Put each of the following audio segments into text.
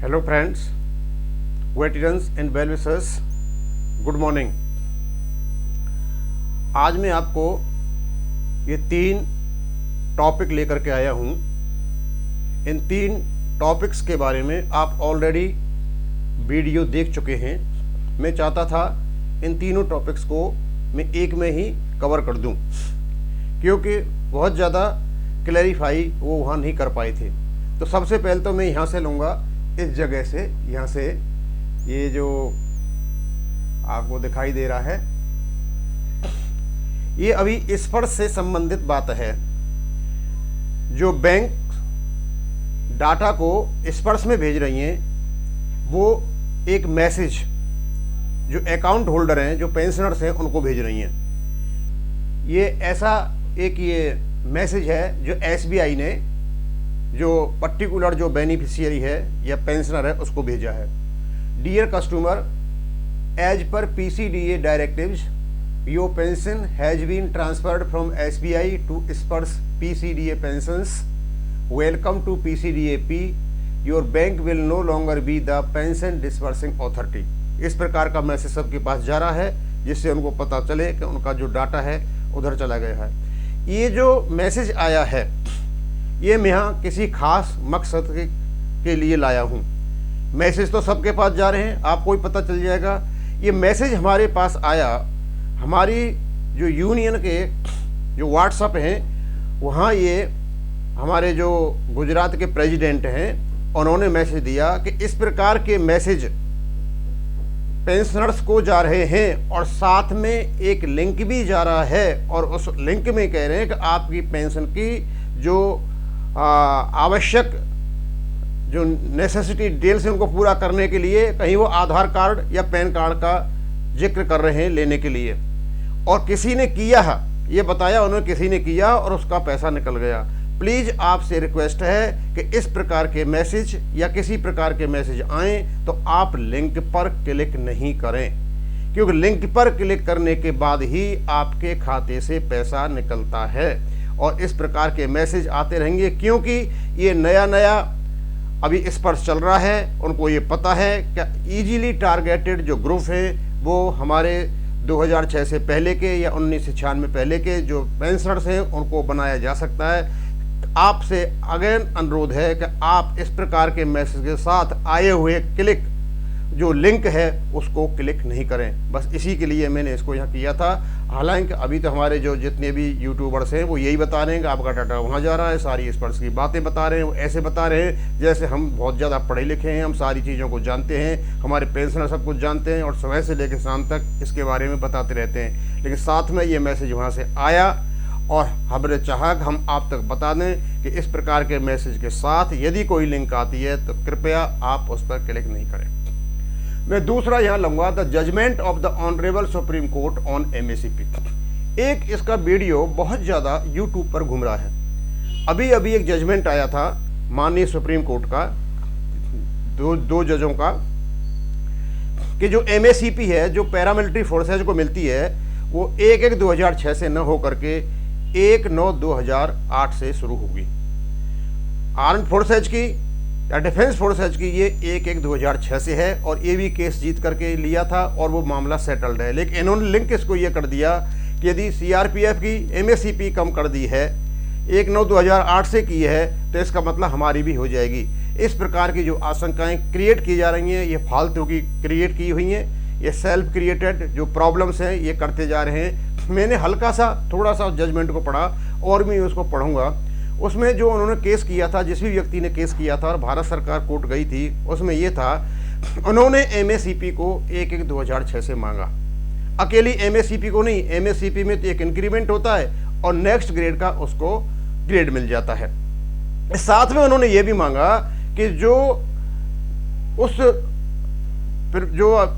Hello friends, veterans and well wishers, good morning. आज मैं आपको ये 3 टॉपिक लेकर के आया हूँ। इन 3 टॉपिक्स के बारे में आप ऑलरेडी वीडियो देख चुके हैं। मैं चाहता था इन तीनों टॉपिक्स को मैं एक में ही कवर कर दूं, क्योंकि बहुत ज़्यादा क्लैरिफाई वो वहाँ नहीं कर पाए थे। तो सबसे पहले तो मैं यहाँ से लूँगा, इस जगह से, यहाँ से, ये जो आपको दिखाई दे रहा है, ये अभी स्पर्श से संबंधित बात है। जो बैंक डाटा को स्पर्श में भेज रही हैं, वो एक मैसेज जो अकाउंट होल्डर हैं, जो पेंशनर्स हैं, उनको भेज रही हैं। ये ऐसा एक ये मैसेज है जो एसबीआई ने जो पर्टिकुलर जो बेनिफिशियरी है या पेंशनर है उसको भेजा है। Dear customer, as per PCDA directives your pension has been transferred from SBI to Sparsh PCDA pensions. Welcome to PCDAP. Your bank will no longer be the pension disbursing authority. इस प्रकार का message सबके पास जा रहा है, जिससे उनको पता चले कि उनका जो डाटा है उधर चला गया है। ये जो मैसेज आया है, ये मैं यहाँ किसी खास मकसद के लिए लाया हूँ। मैसेज तो सबके पास जा रहे हैं, आपको ही पता चल जाएगा। ये मैसेज हमारे पास आया, हमारी जो यूनियन के जो व्हाट्सएप हैं, वहाँ ये हमारे जो गुजरात के प्रेसिडेंट हैं, उन्होंने मैसेज दिया कि इस प्रकार के मैसेज पेंशनर्स को जा रहे हैं और साथ में एक लिंक भी जा रहा है, और उस लिंक में कह रहे हैं कि आपकी पेंशन की जो आवश्यक जो नेसेसिटी डिटेल्स हैं उनको पूरा करने के लिए कहीं वो आधार कार्ड या पैन कार्ड का जिक्र कर रहे हैं लेने के लिए। और किसी ने किया है, ये बताया उन्होंने, किसी ने किया और उसका पैसा निकल गया। प्लीज़ आपसे रिक्वेस्ट है कि इस प्रकार के मैसेज या किसी प्रकार के मैसेज आएँ तो आप लिंक पर क्लिक नहीं करें, क्योंकि लिंक पर क्लिक करने के बाद ही आपके खाते से पैसा निकलता है। और इस प्रकार के मैसेज आते रहेंगे, क्योंकि ये नया नया अभी स्पर्श चल रहा है। उनको ये पता है कि इजीली टारगेटेड जो ग्रुप है वो हमारे 2006 से पहले के या 1996 पहले के जो पेंशनर्स हैं उनको बनाया जा सकता है। आपसे अगेन अनुरोध है कि आप इस प्रकार के मैसेज के साथ आए हुए क्लिक जो लिंक है उसको क्लिक नहीं करें। बस इसी के लिए मैंने इसको यहाँ किया था। हालांकि अभी तो हमारे जो जितने भी यूट्यूबर्स हैं वो यही बता रहे हैं कि आपका डाटा वहाँ जा रहा है, सारी स्पर्श की बातें बता रहे हैं। वो ऐसे बता रहे हैं जैसे हम बहुत ज़्यादा पढ़े लिखे हैं, हम सारी चीज़ों को जानते हैं, हमारे पेंशनर सब कुछ जानते हैं और सुबह से लेकर शाम तक इसके बारे में बताते रहते हैं। लेकिन साथ में ये मैसेज वहाँ से आया और हमने चाहा कि हम आप तक बता दें कि इस प्रकार के मैसेज के साथ यदि कोई लिंक आती है तो कृपया आप उस पर क्लिक नहीं करें। मैं दूसरा यहाँ लूँगा, the judgement of the honourable supreme court on MSP. एक इसका वीडियो बहुत ज़्यादा यूट्यूब पर घूम रहा है। अभी अभी एक जजमेंट आया था माननीय सुप्रीम कोर्ट का, दो जजों का, कि जो एमएसपी है, जो पैरामिलिट्री फोर्सेज को मिलती है, वो 1/1/2006 से न होकर के 1/9/2008 से शुरू होगी। आर्म्ड फोर्सेज की या डिफेंस फोर्सेज की ये 1/1/2006 से है, और ये भी केस जीत करके लिया था और वो मामला सेटल्ड है। लेकिन इन्होंने लिंक इसको ये कर दिया कि यदि सीआरपीएफ की एमएसपी कम कर दी है, 1/9/2008 से की है, तो इसका मतलब हमारी भी हो जाएगी। इस प्रकार की जो आशंकाएं क्रिएट की जा रही हैं, ये फालतू की क्रिएट की हुई हैं, ये सेल्फ क्रिएटेड जो प्रॉब्लम्स हैं ये करते जा रहे हैं। मैंने हल्का सा थोड़ा सा जजमेंट को पढ़ा और भी उसको पढ़ूंगा। उसमें जो उन्होंने केस किया था, जिस भी व्यक्ति ने केस किया था और भारत सरकार कोर्ट गई थी, उसमें ये था, उन्होंने एमएसपी को 1/1/2006 से मांगा। अकेली एमएसपी को नहीं, एमएसपी में तो एक इंक्रीमेंट होता है और नेक्स्ट ग्रेड का उसको ग्रेड मिल जाता है। साथ में उन्होंने ये भी मांगा कि जो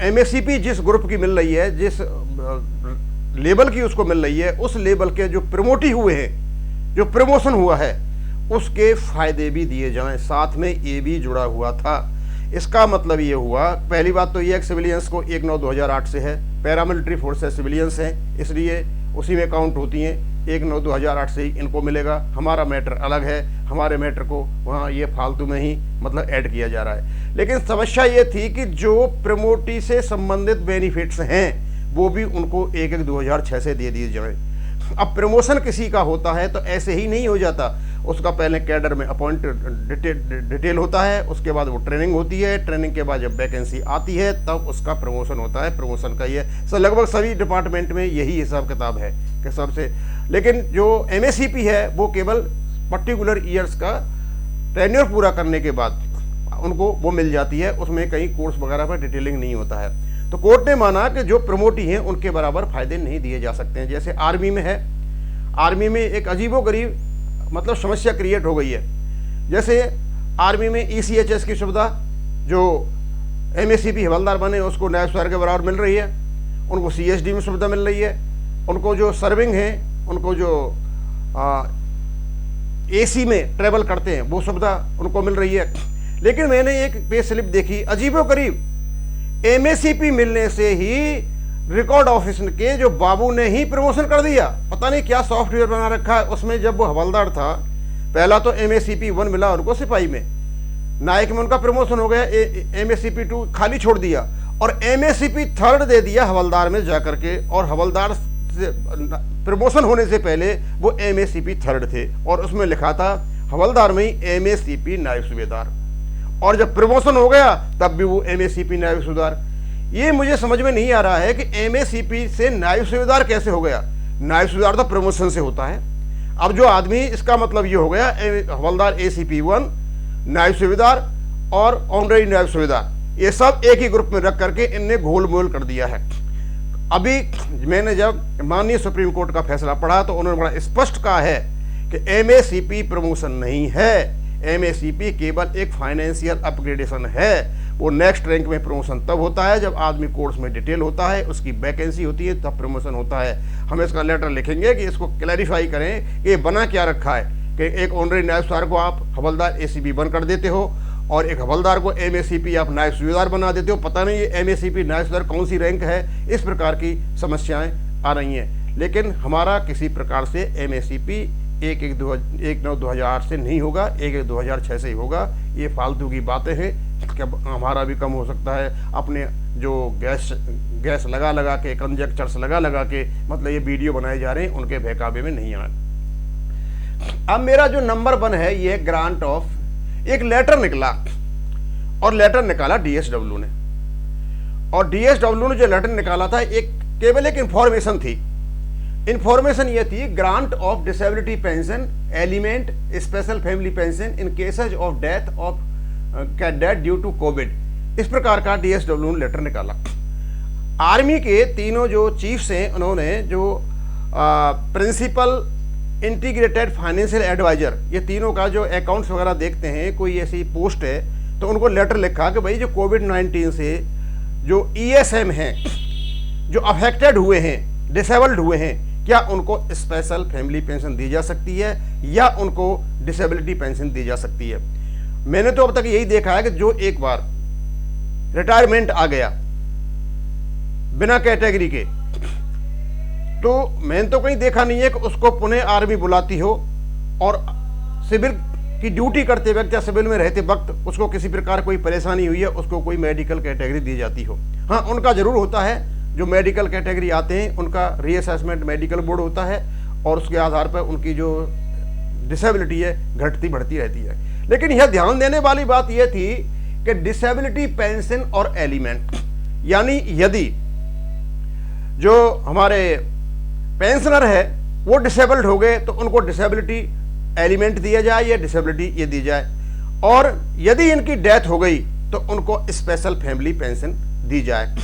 एमएसपी जिस ग्रुप की मिल रही है, जिस लेवल की उसको मिल रही है, उस लेवल के जो प्रमोटी हुए हैं, जो प्रमोशन हुआ है, उसके फायदे भी दिए जाएं। साथ में ये भी जुड़ा हुआ था। इसका मतलब ये हुआ, पहली बात तो ये सिविलियंस को 1/9/2008 से है, पैरामिलिट्री फोर्सेस सिविलियंस हैं, इसलिए उसी में काउंट होती हैं। 1/9/2008 से ही इनको मिलेगा, हमारा मैटर अलग है, हमारे मैटर को वहाँ ये फालतू में ही मतलब ऐड किया जा रहा है। लेकिन समस्या ये थी कि जो प्रमोटी से संबंधित बेनिफिट्स हैं वो भी उनको 1/1/2006 से दे दिए जाए। अब प्रमोशन किसी का होता है तो ऐसे ही नहीं हो जाता, उसका पहले कैडर में अपॉइंट डिटेल होता है, उसके बाद वो ट्रेनिंग होती है, ट्रेनिंग के बाद जब वैकेंसी आती है तब उसका प्रमोशन होता है। प्रमोशन का ये लगभग सभी डिपार्टमेंट में यही हिसाब किताब है कि सबसे। लेकिन जो MACP है वो केवल पर्टिकुलर ईयर्स का टेन्योर पूरा करने के बाद उनको वो मिल जाती है, उसमें कहीं कोर्स वगैरह पर डिटेलिंग नहीं होता है। तो कोर्ट ने माना कि जो प्रमोटी हैं उनके बराबर फायदे नहीं दिए जा सकते हैं। जैसे आर्मी में है, आर्मी में एक अजीबोगरीब मतलब समस्या क्रिएट हो गई है। जैसे आर्मी में ECHS की सुविधा जो MACP हवलदार बने उसको नायब सदर के बराबर मिल रही है, उनको CSD में सुविधा मिल रही है, उनको जो सर्विंग हैं उनको जो AC में ट्रेवल करते हैं वो सुविधा उनको मिल रही है। लेकिन मैंने एक पे स्लिप देखी अजीबोगरीब, MACP मिलने से ही रिकॉर्ड ऑफिसर के जो बाबू ने ही प्रमोशन कर दिया। पता नहीं क्या सॉफ्टवेयर बना रखा है उसमें। जब वो हवलदार था पहला तो MACP 1 मिला उनको सिपाही में, नायक में उनका प्रमोशन हो गया, MACP 2 खाली छोड़ दिया और MACP 3 दे दिया हवलदार में जाकर के। और हवलदार से प्रमोशन होने से पहले वो MACP 3 थे और उसमें लिखा था हवलदार में ही MACP नायब सूबेदार, और जब प्रमोशन हो गया तब भी वो MACP नायब सूबेदार। ये मुझे समझ में नहीं आ रहा है कि MACP से नायब सूबेदार कैसे हो गया। नायब सूबेदार तो प्रमोशन से होता है। अब जो आदमी, इसका मतलब ये हो गया हवलदार ACP 1 नायब सूबेदार और ऑनरेरी नायब सूबेदार ये सब एक ही ग्रुप में रख करके इनने घोल मोल कर दिया है। अभी मैंने जब माननीय सुप्रीम कोर्ट का फैसला पढ़ा तो उन्होंने बड़ा स्पष्ट कहा है कि MACP प्रमोशन नहीं है, MACP केवल एक फाइनेंशियल अपग्रेडेशन है। वो नेक्स्ट रैंक में प्रमोशन तब होता है जब आदमी कोर्स में डिटेल होता है, उसकी वैकेंसी होती है, तब प्रमोशन होता है। हम इसका लेटर लिखेंगे कि इसको क्लैरिफाई करें कि ये बना क्या रखा है कि एक ऑनरेरी नायब सूबेदार को आप हवलदार ACP 1 कर देते हो और एक हवलदार को MACP आप नायब सूबेदार बना देते हो। पता नहीं ये MACP नायब सूबेदार कौन सी रैंक है। इस प्रकार की समस्याएं आ रही हैं। लेकिन हमारा किसी प्रकार से MACP 1/9/2008 से नहीं होगा, 1/1/2006 से ही होगा। ये फालतू की बातें हैं। क्या हमारा भी कम हो सकता है अपने जो गैस लगा के, कंजक्टर्स लगा के मतलब ये वीडियो बनाए जा रहे हैं उनके बहकावे में नहीं आए। अब मेरा जो नंबर 1 है ये ग्रांट ऑफ, एक लेटर निकला और लेटर निकाला DSW ने, और DSW ने जो लेटर निकाला था एक केवल एक इंफॉर्मेशन थी। इंफॉर्मेशन ये थी grant of disability pension element special family pension in cases of death of death due to Covid. इस प्रकार का DSW ने लेटर निकाला। आर्मी के तीनों जो चीफ्स हैं उन्होंने जो प्रिंसिपल इंटीग्रेटेड फाइनेंशियल एडवाइजर, ये तीनों का जो अकाउंट्स वगैरह देखते हैं, कोई ऐसी पोस्ट है तो उनको लेटर लिखा कि भाई जो कोविड-19 से जो ESM हैं, जो अफेक्टेड हुए हैं, डिसेबल्ड हुए हैं, क्या उनको स्पेशल फैमिली पेंशन दी जा सकती है या उनको डिसेबिलिटी पेंशन दी जा सकती है। मैंने तो अब तक यही देखा है कि जो एक बार रिटायरमेंट आ गया बिना कैटेगरी के, तो मैंने तो कहीं देखा नहीं है कि उसको पुनः आर्मी बुलाती हो और सिविल की ड्यूटी करते वक्त या सिविल में रहते वक्त उसको किसी प्रकार कोई परेशानी हुई है उसको कोई मेडिकल कैटेगरी दी जाती हो। हाँ, उनका जरूर होता है, जो मेडिकल कैटेगरी आते हैं उनका रीअसेसमेंट मेडिकल बोर्ड होता है और उसके आधार पर उनकी जो डिसेबिलिटी है घटती बढ़ती रहती है। लेकिन यह ध्यान देने वाली बात यह थी कि डिसेबिलिटी पेंशन और एलिमेंट, यानी यदि जो हमारे पेंशनर है वो डिसेबल्ड हो गए तो उनको डिसेबिलिटी एलिमेंट दिया जाए या डिसेबिलिटी ये दी जाए, और यदि इनकी डेथ हो गई तो उनको स्पेशल फैमिली पेंशन दी जाए।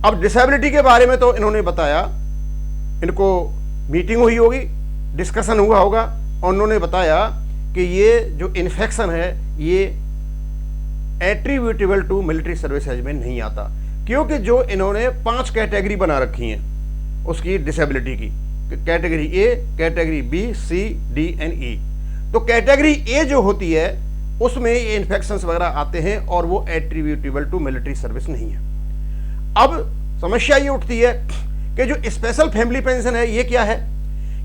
अब डिसेबिलिटी के बारे में तो इन्होंने बताया, इनको मीटिंग हुई होगी, डिस्कशन हुआ होगा और उन्होंने बताया कि ये जो इन्फेक्शन है ये एट्रीब्यूटेबल टू मिलिट्री सर्विसेज में नहीं आता, क्योंकि जो इन्होंने 5 कैटेगरी बना रखी हैं उसकी डिसेबिलिटी की, category A, category B, C, D and E. तो कैटेगरी ए जो होती है उसमें ये इन्फेक्शंस वगैरह आते हैं और वो एट्रीब्यूटेबल टू मिलिट्री सर्विस नहीं है। अब समस्या ये उठती है कि जो स्पेशल फैमिली पेंशन है ये क्या है,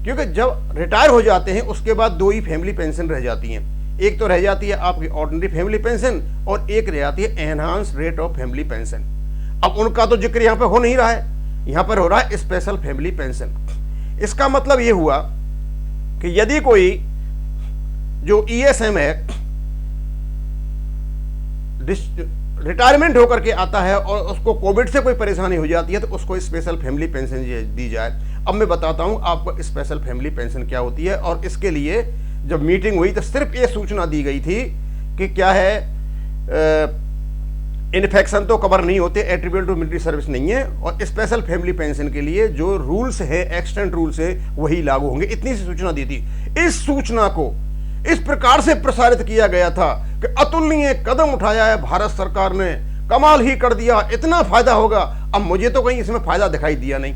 क्योंकि जब रिटायर हो जाते हैं उसके बाद दो ही फैमिली पेंशन रह जाती हैं। एक तो रह जाती है आपकी ऑर्डिनरी फैमिली पेंशन और एक रह जाती है enhance rate of family pension. अब उनका तो जिक्र यहाँ पे हो नहीं रहा है, यहाँ पर हो रहा है स्पेशल फैमिली पेंशन। इसका मतलब ये हुआ कि यदि कोई जो ईएसएम है रिटायरमेंट होकर के आता है और उसको कोविड से कोई परेशानी हो जाती है तो उसको स्पेशल फैमिली पेंशन दी जाए। अब मैं बताता हूं आपको स्पेशल फैमिली पेंशन क्या होती है। और इसके लिए जब मीटिंग हुई तो सिर्फ ये सूचना दी गई थी कि क्या है, इन्फेक्शन तो कवर नहीं होते, एट्रीब्यूट टू मिलिट्री सर्विस नहीं है, और स्पेशल फैमिली पेंशन के लिए जो रूल्स है, एक्सटेंट रूल्स है, वही लागू होंगे। इतनी सी सूचना दी थी। इस सूचना को इस प्रकार से प्रसारित किया गया था कि अतुलनीय कदम उठाया है भारत सरकार ने, कमाल ही कर दिया, इतना फायदा होगा। अब मुझे तो कहीं इसमें फायदा दिखाई दिया नहीं।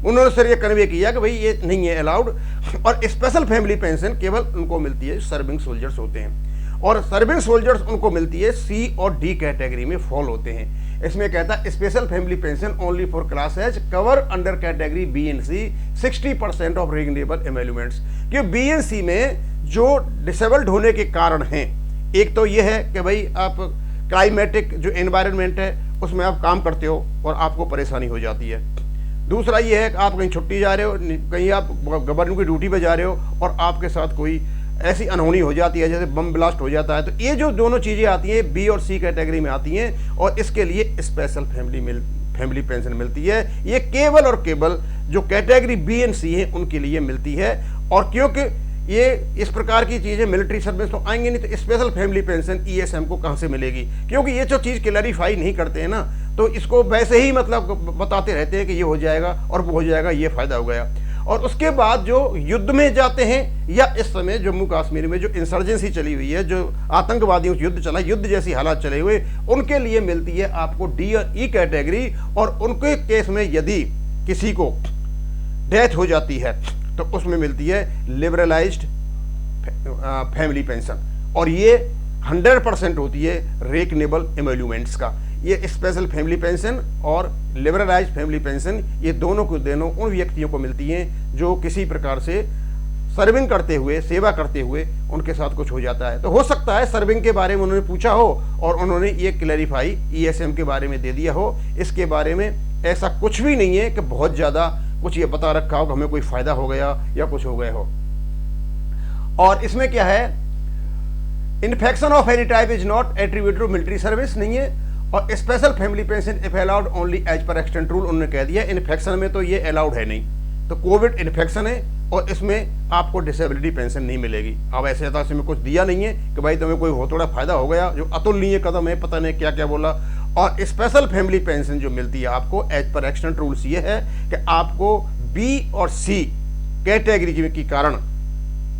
उन्होंने सिर्फ ये कन्वे किया कि भाई ये नहीं है अलाउड, और स्पेशल फैमिली पेंशन केवल उनको मिलती है सर्विंग सोल्जर्स होते हैं, और सर्विंग सोल्जर्स उनको मिलती है सी और डी कैटेगरी में फॉल होते हैं। इसमें कहता है special family pension only for classes cover under category B and C 60% of reasonable emoluments. कि बी एंड सी में जो डिसेबल्ड होने के कारण हैं, एक तो ये है कि भाई आप क्लाइमेटिक जो एनवायरनमेंट है उसमें आप काम करते हो और आपको परेशानी हो जाती है। दूसरा ये है कि आप कहीं छुट्टी जा रहे हो, कहीं आप गवर्नमेंट की ड्यूटी पे जा रहे हो और आपके साथ कोई ऐसी अनहोनी हो जाती है जैसे बम ब्लास्ट हो जाता है, तो ये जो दोनों चीज़ें आती हैं बी और सी कैटेगरी में आती हैं और इसके लिए स्पेशल फैमिली पेंशन मिलती है। ये केवल और केवल जो कैटेगरी बी एंड सी है उनके लिए मिलती है। और क्योंकि ये इस प्रकार की चीज़ें मिलिट्री सर्विस तो आएंगे नहीं, तो स्पेशल फैमिली पेंशन ईएसएम को कहाँ से मिलेगी? क्योंकि ये जो चीज़ क्लैरिफाई नहीं करते हैं ना, तो इसको वैसे ही मतलब बताते रहते हैं कि ये हो जाएगा और वो हो जाएगा, ये फायदा हो गया। और उसके बाद जो युद्ध में जाते हैं या इस समय जम्मू कश्मीर में जो इंसर्जेंसी चली हुई है, जो आतंकवादियों से युद्ध चला, युद्ध जैसी हालात चले हुए, उनके लिए मिलती है आपको डी और ई कैटेगरी। और उनके केस में यदि किसी को डेथ हो जाती है तो उसमें मिलती है लिबरलाइज्ड फैमिली पेंशन, और ये 100% होती है रेकनेबल एमेल्यूमेंट्स का। ये स्पेशल फैमिली पेंशन और लिबरलाइज्ड फैमिली पेंशन ये दोनों को उन व्यक्तियों को मिलती हैं जो किसी प्रकार से सर्विंग करते हुए, सेवा करते हुए उनके साथ कुछ हो जाता है। तो हो सकता है सर्विंग के बारे में उन्होंने पूछा हो और उन्होंने ये क्लैरिफाई ईएसएम के बारे में दे दिया हो। इसके बारे में ऐसा कुछ भी नहीं है कि बहुत ज़्यादा कुछ ये बता रखा हो कि हमें कोई फायदा हो गया या कुछ हो गया हो। और इसमें क्या है, infection of any type is not attributed to military service नहीं है, और special family pension if allowed only as per extent rule उन्होंने कह दिया। इन्फेक्शन में तो ये अलाउड है नहीं, तो कोविड इन्फेक्शन है और इसमें आपको डिसेबिलिटी पेंशन नहीं मिलेगी। अब ऐसे था इसमें कुछ दिया नहीं है कि भाई तुम्हें कोई हो थोड़ा फायदा हो गया, जो अतुलनीय कदम है, पता नहीं क्या क्या बोला। और स्पेशल फैमिली पेंशन जो मिलती है आपको एज पर एक्सटेंट रूल्स ये है कि आपको बी और सी कैटेगरी के कारण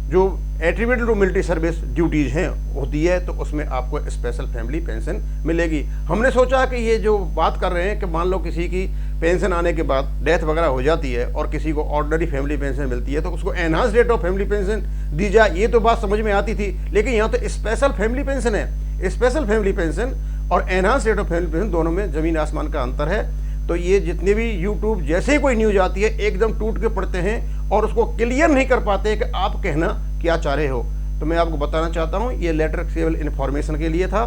जो attributed to military service duties हैं होती है, तो उसमें आपको स्पेशल फैमिली पेंशन मिलेगी। हमने सोचा कि ये जो बात कर रहे हैं कि मान लो किसी की पेंशन आने के बाद डेथ वगैरह हो जाती है और किसी को ऑर्डिनरी फैमिली पेंशन मिलती है तो उसको enhance rate of family pension दी जाए, ये तो बात समझ में आती थी। लेकिन यहाँ तो स्पेशल फैमिली पेंशन है। स्पेशल फैमिली पेंशन और enhance rate of family pension दोनों में जमीन आसमान का अंतर है। तो ये जितने भी यूट्यूब जैसे ही कोई न्यूज आती है एकदम टूट के पड़ते हैं और उसको क्लियर नहीं कर पाते कि आप कहना क्या चाह रहे हो। तो मैं आपको बताना चाहता हूँ, ये लेटर केवल इन्फॉर्मेशन के लिए था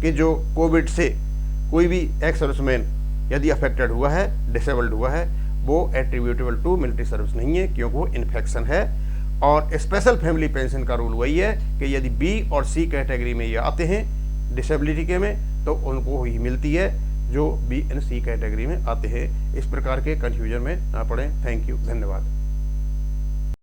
कि जो कोविड से कोई भी एक्स सर्विसमैन यदि अफेक्टेड हुआ है, डिसेबल्ड हुआ है, वो एट्रीब्यूटेबल टू मिलिट्री सर्विस नहीं है क्योंकि वो इन्फेक्शन है। और स्पेशल फैमिली पेंशन का रूल वही है कि यदि बी और सी कैटेगरी में ये आते हैं डिसेबिलिटी के में, तो उनको ही मिलती है जो बी एंड सी कैटेगरी में आते हैं। इस प्रकार के कन्फ्यूजन में ना पड़े। थैंक यू, धन्यवाद।